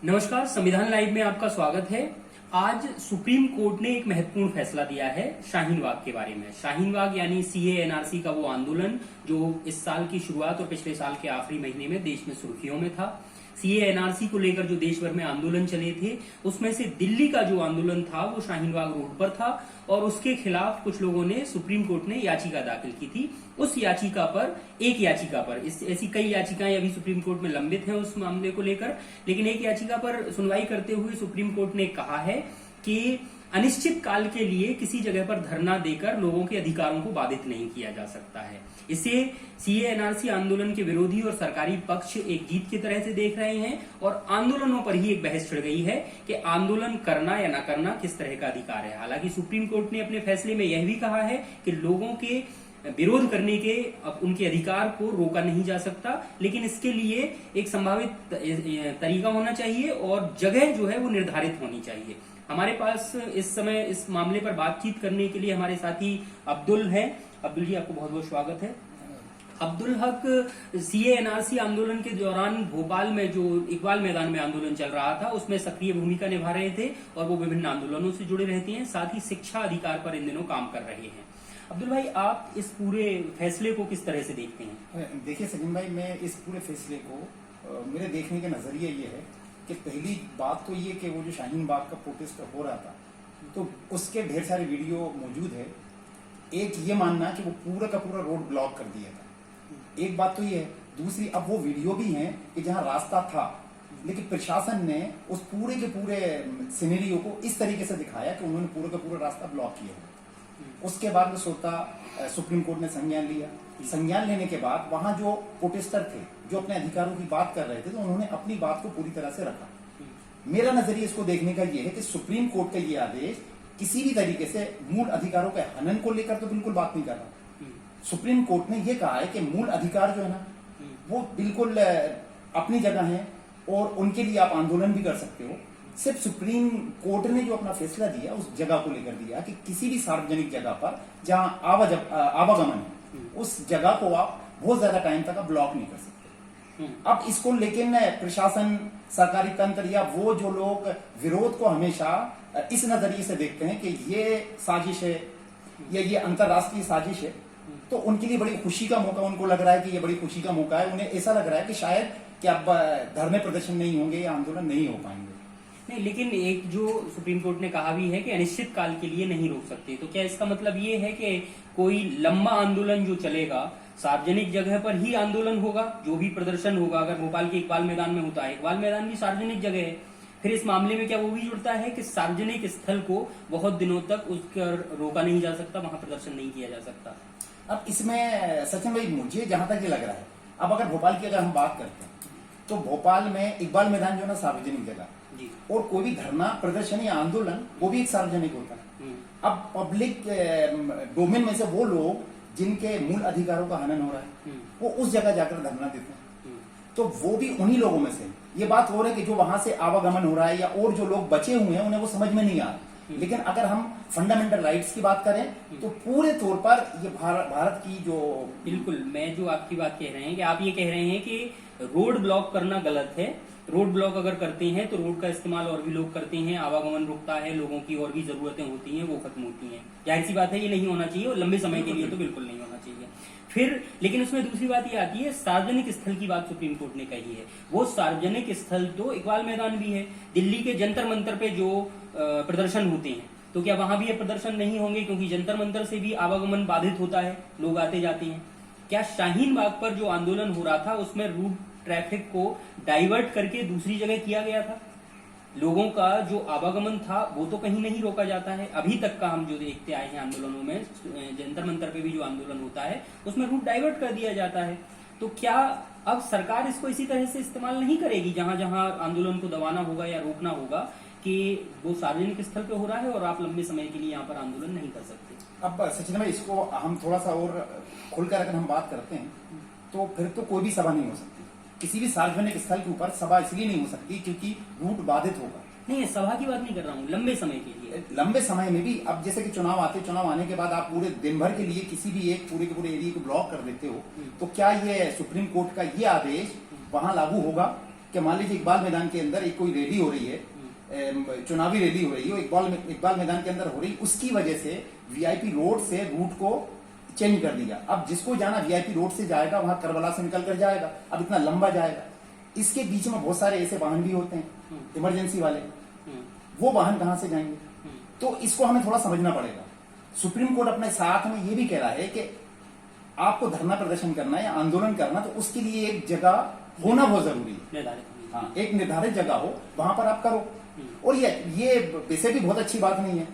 नमस्कार, संविधान लाइव में आपका स्वागत है। आज सुप्रीम कोर्ट ने एक महत्वपूर्ण फैसला दिया है शाहीन बाग के बारे में। शाहीन बाग यानी सीए एनआरसी का वो आंदोलन जो इस साल की शुरुआत और पिछले साल के आखिरी महीने में देश में सुर्खियों में था। सीए एनआरसी को लेकर जो देश भर में आंदोलन चले थे, उसमें से दिल्ली का जो आंदोलन था वो शाहीन बाग रोड पर था और उसके खिलाफ कुछ लोगों ने सुप्रीम कोर्ट ने याचिका दाखिल की थी। उस याचिका पर ऐसी कई याचिकाएं अभी सुप्रीम कोर्ट में लंबित हैं उस मामले को लेकर, लेकिन एक याचिका पर सुनवाई करते हुए सुप्रीम कोर्ट ने कहा है कि अनिश्चित काल के लिए किसी जगह पर धरना देकर लोगों के अधिकारों को बाधित नहीं किया जा सकता है। इसे सीए एनआरसी आंदोलन के विरोधी और सरकारी पक्ष एक जीत की तरह से देख रहे हैं और आंदोलनों पर ही एक बहस छिड़ गई है कि आंदोलन करना या न करना किस तरह का अधिकार है। हालांकि सुप्रीम कोर्ट ने अपने फैसले में यह भी कहा है कि लोगों के विरोध करने के उनके अधिकार को रोका नहीं जा सकता, लेकिन इसके लिए एक संभावित तरीका होना चाहिए और जगह जो है वो निर्धारित होनी चाहिए। हमारे पास इस समय इस मामले पर बातचीत करने के लिए हमारे साथी अब्दुल हैं। अब्दुल जी, आपको बहुत बहुत स्वागत है। अब्दुल हक, सीए एनआरसी आंदोलन के दौरान भोपाल में जो इकबाल मैदान में आंदोलन चल रहा था उसमें सक्रिय भूमिका निभा रहे थे और वो विभिन्न आंदोलनों से जुड़े रहते हैं, साथ ही शिक्षा अधिकार पर इन दिनों काम कर रहे हैं। अब्दुल भाई, आप इस पूरे फैसले को किस तरह से देखते हैं? देखिए सचिन भाई, मैं इस पूरे फैसले को मेरे देखने का नजरिया ये है कि पहली बात तो ये कि वो जो शाहीन बाग का प्रोटेस्ट हो रहा था तो उसके ढेर सारे वीडियो मौजूद है। एक ये मानना कि वो पूरा का पूरा रोड ब्लॉक कर दिया था, एक बात तो ये है। दूसरी, अब वो वीडियो भी हैं कि जहां रास्ता था लेकिन प्रशासन ने उस पूरे के पूरे सिनेरियो को इस तरीके से दिखाया कि उन्होंने पूरा का पूरा रास्ता ब्लॉक किया हुआ। उसके बाद में सुप्रीम कोर्ट ने संज्ञान लिया। संज्ञान लेने के बाद वहां जो प्रोटेस्टर थे जो अपने अधिकारों की बात कर रहे थे तो उन्होंने अपनी बात को पूरी तरह से रखा। मेरा नजरिया इसको देखने का ये है कि सुप्रीम कोर्ट का ये आदेश किसी भी तरीके से मूल अधिकारों के हनन को लेकर तो बिल्कुल बात नहीं कर रहा। सुप्रीम कोर्ट ने ये कहा है कि मूल अधिकार जो है ना वो बिल्कुल अपनी जगह है और उनके लिए आप आंदोलन भी कर सकते हो। सिर्फ सुप्रीम कोर्ट ने जो अपना फैसला दिया उस जगह को लेकर दिया कि किसी भी सार्वजनिक जगह पर जहां आवागमन है उस जगह को आप बहुत ज्यादा टाइम तक आप ब्लॉक नहीं कर सकते। अब इसको लेकिन प्रशासन, सरकारी तंत्र या वो जो लोग विरोध को हमेशा इस नजरिए से देखते हैं कि ये साजिश है या ये अंतरराष्ट्रीय साजिश है, तो उनके लिए बड़ी खुशी का मौका उनको लग रहा है कि ये बड़ी खुशी का मौका है। उन्हें ऐसा लग रहा है कि शायद कि अब धरने प्रदर्शन नहीं होंगे या आंदोलन नहीं हो पाएंगे। नहीं, लेकिन एक जो सुप्रीम कोर्ट ने कहा भी है कि अनिश्चित काल के लिए नहीं रोक सकते, तो क्या इसका मतलब ये है कि कोई लंबा आंदोलन जो चलेगा सार्वजनिक जगह पर ही आंदोलन होगा? जो भी प्रदर्शन होगा, अगर भोपाल के इकबाल मैदान में होता है, इकबाल मैदान भी सार्वजनिक जगह है, फिर इस मामले में क्या वो भी जुड़ता है कि सार्वजनिक स्थल को बहुत दिनों तक उसका रोका नहीं जा सकता, वहां प्रदर्शन नहीं किया जा सकता? अब इसमें सचिन भाई मुझे जहां तक ये लग रहा है, अब अगर भोपाल की अगर हम बात करते हैं तो भोपाल में इकबाल मैदान जो है ना सार्वजनिक जगह जी, और कोई भी धरना प्रदर्शन या आंदोलन वो भी एक सार्वजनिक होता है। अब पब्लिक डोमेन में से वो लोग जिनके मूल अधिकारों का हनन हो रहा है वो उस जगह जाकर धरना देते हैं, तो वो भी उन्हीं लोगों में से। ये बात हो रही है कि जो वहां से आवागमन हो रहा है या और जो लोग बचे हुए हैं उन्हें वो समझ में नहीं आ रहा। लेकिन अगर हम फंडामेंटल राइट्स की बात करें तो पूरे तौर पर ये भारत की जो बिल्कुल, मैं जो आपकी बात कह रहे हैं कि आप ये कह रहे हैं कि रोड ब्लॉक करना गलत है। रोड ब्लॉक अगर करते हैं तो रोड का इस्तेमाल और भी लोग करते हैं, आवागमन रुकता है, लोगों की और भी जरूरतें होती हैं वो खत्म होती हैं। जाहिर सी बात है ये नहीं होना चाहिए और लंबे समय के लिए तो बिल्कुल नहीं होना चाहिए। फिर लेकिन उसमें दूसरी बात ये आती है, सार्वजनिक स्थल की बात सुप्रीम कोर्ट ने कही है। वो सार्वजनिक स्थल तो इकबाल मैदान भी है, दिल्ली के जंतर मंतर पे जो प्रदर्शन होते हैं, तो क्या वहां भी ये प्रदर्शन नहीं होंगे? क्योंकि जंतर मंतर से भी आवागमन बाधित होता है, लोग आते जाते हैं। क्या शाहीन बाग पर जो आंदोलन हो रहा था उसमें रूट ट्रैफिक को डाइवर्ट करके दूसरी जगह किया गया था? लोगों का जो आवागमन था वो तो कहीं नहीं रोका जाता है। अभी तक का हम जो देखते आए हैं आंदोलनों में, जंतर मंतर पे भी जो आंदोलन होता है उसमें रूट डाइवर्ट कर दिया जाता है। तो क्या अब सरकार इसको इसी तरह से इस्तेमाल नहीं करेगी जहां जहां आंदोलन को दबाना होगा या रोकना होगा कि वो सार्वजनिक स्थल पे हो रहा है और आप लंबे समय के लिए यहाँ पर आंदोलन नहीं कर सकते? अब सचिन भाई, इसको हम थोड़ा सा और खुलकर अगर हम बात करते हैं तो फिर तो कोई भी सभा नहीं हो सकती। किसी भी सार्वजनिक स्थल के ऊपर सभा इसलिए नहीं हो सकती क्योंकि रूट बाधित होगा। नहीं, सभा की बात नहीं कर रहा हूँ, लंबे समय के लिए। लंबे समय में भी अब जैसे कि चुनाव आने के बाद आप पूरे दिन भर के लिए किसी भी एक पूरे के पूरे एरिया को ब्लॉक कर देते हो, तो क्या ये सुप्रीम कोर्ट का ये आदेश वहां लागू होगा कि मान लीजिए इकबाल मैदान के अंदर एक कोई रैली हो रही है, चुनावी रैली हो रही है, इकबाल मैदान के अंदर हो रही, उसकी वजह से वीआईपी रोड से रूट को चेंज कर दिया। अब जिसको जाना वीआईपी रोड से जाएगा, वहां करबला से निकल कर जाएगा, अब इतना लंबा जाएगा। इसके बीच में बहुत सारे ऐसे वाहन भी होते हैं इमरजेंसी वाले, वो वाहन कहां से जाएंगे? तो इसको हमें थोड़ा समझना पड़ेगा। सुप्रीम कोर्ट अपने साथ में ये भी कह रहा है कि आपको धरना प्रदर्शन करना है या आंदोलन करना, तो उसके लिए एक जगह होना बहुत जरूरी है। हाँ, एक निर्धारित जगह हो, वहां पर आप करो। और ये वैसे भी बहुत अच्छी बात नहीं है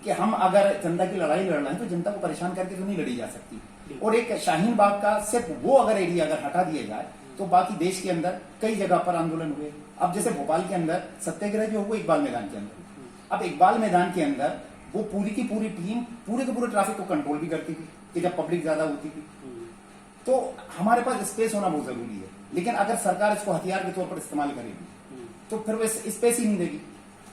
कि हम अगर जनता की लड़ाई लड़ रहे हैं तो जनता को परेशान करके तो नहीं लड़ी जा सकती। और एक शाहीन बाग का सिर्फ वो अगर एरिया अगर हटा दिया जाए तो बाकी देश के अंदर कई जगह पर आंदोलन हुए। अब जैसे भोपाल के अंदर सत्याग्रह जो हुआ इकबाल मैदान के अंदर, अब इकबाल मैदान के अंदर वो पूरी की पूरी टीम पूरे के पूरे ट्रैफिक को कंट्रोल भी करती थी कि जब पब्लिक ज्यादा होती थी। तो हमारे पास स्पेस होना बहुत जरूरी है, लेकिन अगर सरकार इसको हथियार के तौर पर इस्तेमाल करेगी तो फिर वो स्पेस ही नहीं देगी।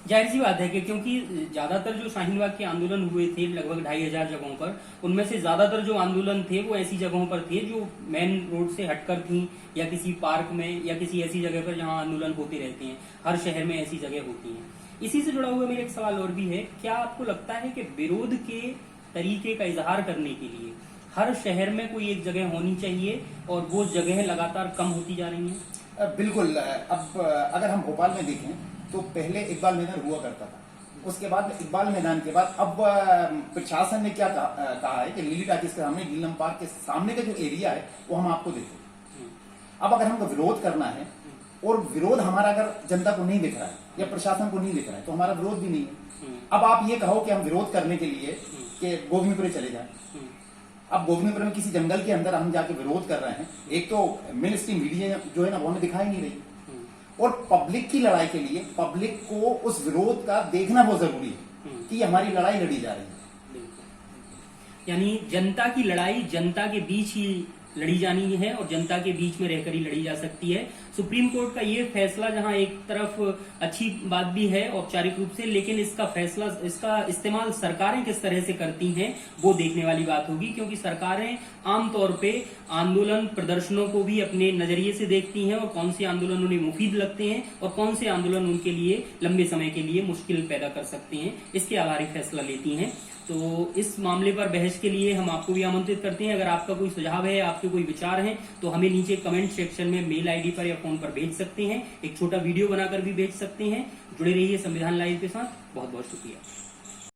जाहिर सी बात है कि क्योंकि ज्यादातर जो शाहीन बाग के आंदोलन हुए थे लगभग 2500 जगहों पर, उनमें से ज्यादातर जो आंदोलन थे वो ऐसी जगहों पर थे जो मेन रोड से हटकर थी, या किसी पार्क में या किसी ऐसी जगह पर जहां आंदोलन होते रहते हैं। हर शहर में ऐसी जगह होती हैं। इसी से जुड़ा हुआ मेरा एक सवाल और भी है, क्या आपको लगता है कि विरोध के तरीके का इजहार करने के लिए हर शहर में कोई एक जगह होनी चाहिए और वो जगह लगातार कम होती जा रही हैं? बिल्कुल। अब अगर हम भोपाल में देखें तो पहले इकबाल मैदान हुआ करता था, उसके बाद इकबाल मैदान के बाद अब प्रशासन ने क्या कहा है कि लीली टाकीज के सामने, नीलम पार्क के सामने का जो एरिया है वो हम आपको देते। अब अगर हमको विरोध करना है और विरोध हमारा अगर जनता को नहीं दिख रहा है या प्रशासन को नहीं दिख रहा है तो हमारा विरोध भी नहीं है। अब आप ये कहो कि हम विरोध करने के लिए कि गोविंदपुरे चले जाए। अब गोविंदपुर में किसी जंगल के अंदर हम जाके विरोध कर रहे हैं, एक तो मेन स्ट्रीम मीडिया जो है ना वो हमें दिखाई नहीं रही, और पब्लिक की लड़ाई के लिए पब्लिक को उस विरोध का देखना बहुत जरूरी है कि हमारी लड़ाई लड़ी जा रही है। यानी जनता की लड़ाई जनता के बीच ही लड़ी जानी है और जनता के बीच में रहकर ही लड़ी जा सकती है। सुप्रीम कोर्ट का ये फैसला जहां एक तरफ अच्छी बात भी है औपचारिक रूप से, लेकिन इसका इस्तेमाल सरकारें किस तरह से करती हैं वो देखने वाली बात होगी, क्योंकि सरकारें आमतौर पे आंदोलन प्रदर्शनों को भी अपने नजरिए से देखती हैं और कौन से आंदोलन उन्हें मुफीद लगते हैं और कौन से आंदोलन उनके लिए लंबे समय के लिए मुश्किल पैदा कर सकते हैं, इसके आधार फैसला लेती हैं। तो इस मामले पर बहस के लिए हम आपको भी आमंत्रित करते हैं। अगर आपका कोई सुझाव है, आपके कोई विचार हैं, तो हमें नीचे कमेंट सेक्शन में मेल आईडी पर या फोन पर भेज सकते हैं। एक छोटा वीडियो बनाकर भी भेज सकते हैं। जुड़े रहिए संविधान लाइव के साथ। बहुत बहुत शुक्रिया।